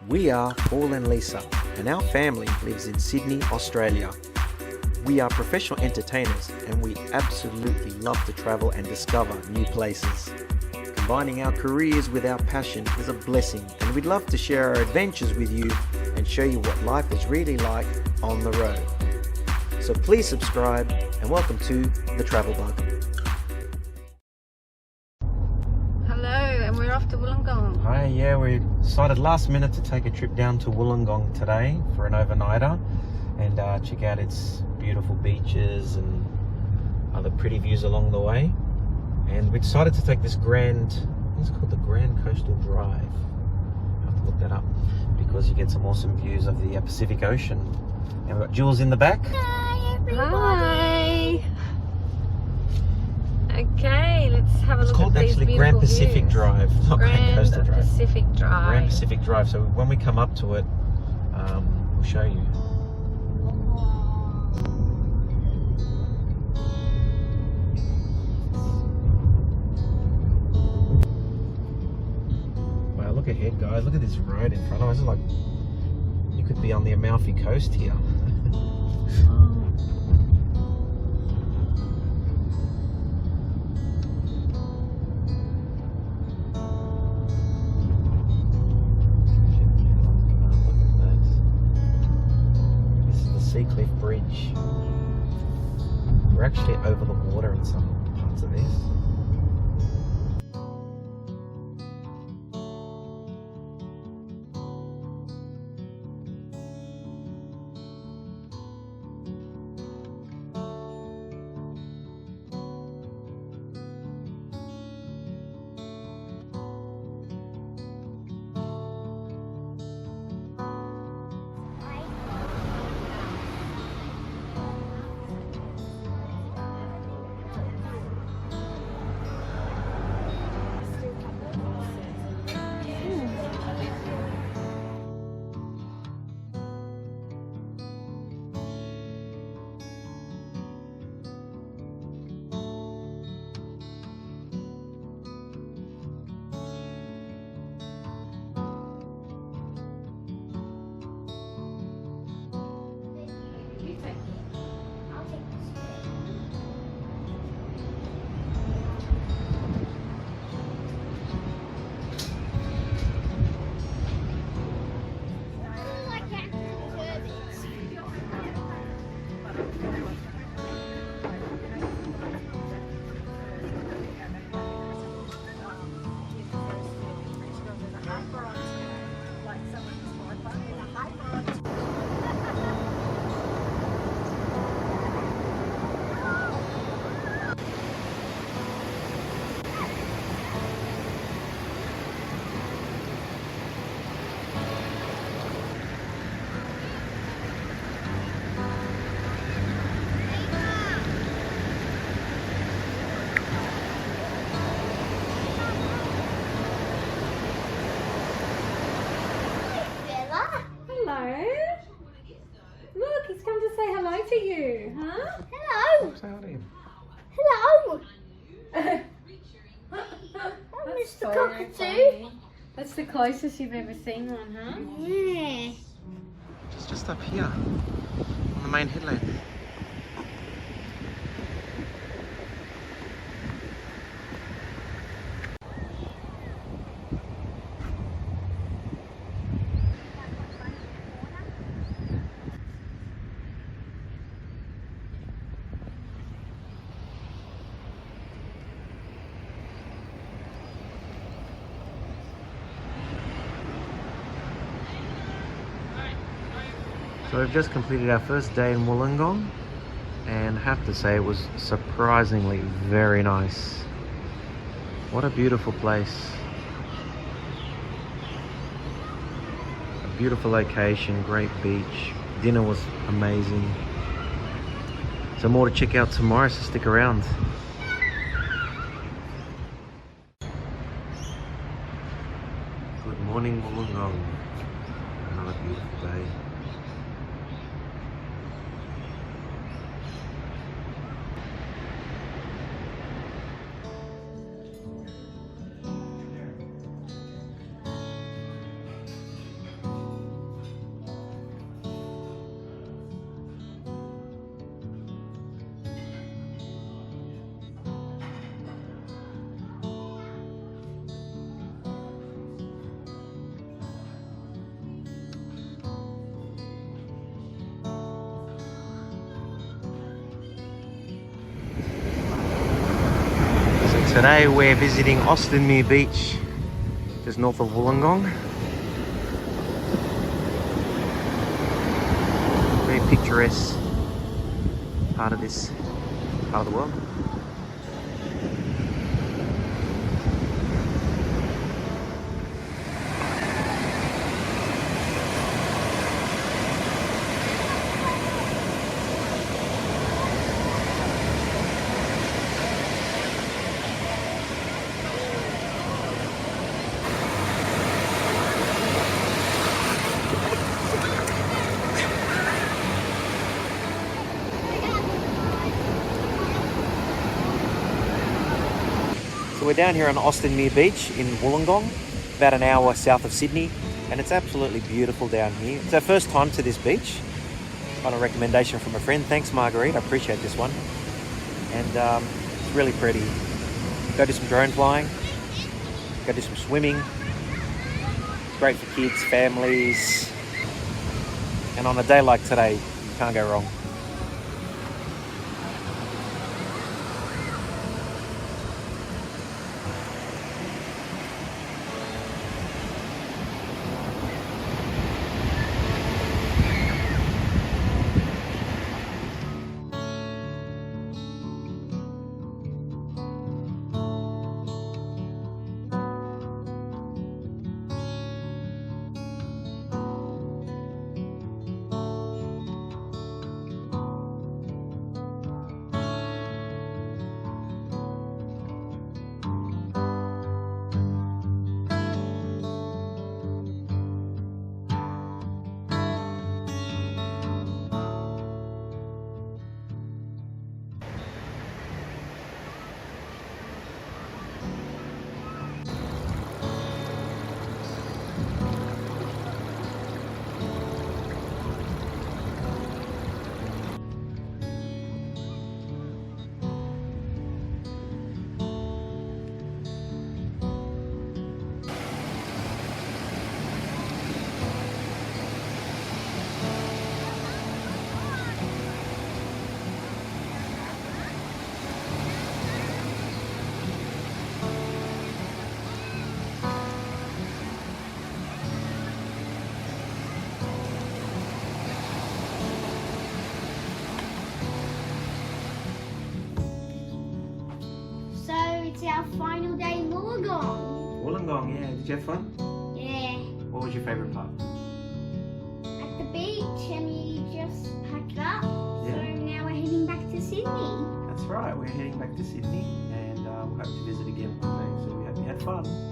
We are Paul and Lisa, and our family lives in Sydney, Australia. We are professional entertainers and we absolutely love to travel and discover new places. Combining our careers with our passion is a blessing, and we'd love to share our adventures with you and show you what life is really like on the road. So please subscribe and welcome to The Travel Bug. Hello, and we're off to Wollongong. Hi, yeah, we decided last minute to take a trip down to Wollongong today for an overnighter and check out its beautiful beaches and other pretty views along the way. And we decided to take this what's it called, the Grand Coastal Drive. I have to look that up because you get some awesome views of the Pacific Ocean. And we've got Jules in the back. Hi, everybody. Hi. Okay, let's have a look at these beautiful views. It's called actually Grand Pacific Drive, not Grand Coastal Drive. Pacific Drive. Grand Pacific Drive. So when we come up to it, we'll show you. Wow, look ahead, guys. Look at this road in front of us. It's like you could be on the Amalfi Coast here. Cliff Bridge. We're actually over the water in some parts of this. Look, he's come to say hello to you, huh? Hello. Say hi to him. Hello. That's Mr. Cockatoo. That's the closest you've ever seen one, huh? Yeah. Just up here on the main headland. So we've just completed our first day in Wollongong, and I have to say it was surprisingly very nice. What a beautiful place. A beautiful location, great beach. Dinner was amazing. So more to check out tomorrow, so stick around. Good morning, Wollongong. Another beautiful day. Today we're visiting Austinmer Beach, just north of Wollongong. Very picturesque part of this part of the world. So we're down here on Austinmer Beach in Wollongong, about an hour south of Sydney, and it's absolutely beautiful down here. It's our first time to this beach, on a recommendation from a friend. Thanks, Marguerite, I appreciate this one. And it's really pretty. Go do some drone flying, go do some swimming. It's great for kids, families, and on a day like today, you can't go wrong. It's our final day in Wollongong. Wollongong, yeah. Did you have fun? Yeah. What was your favourite part? At the beach, and you just packed up. Yeah. So now we're heading back to Sydney. That's right, we're heading back to Sydney, and we hope to visit again one day, so we hope you had fun.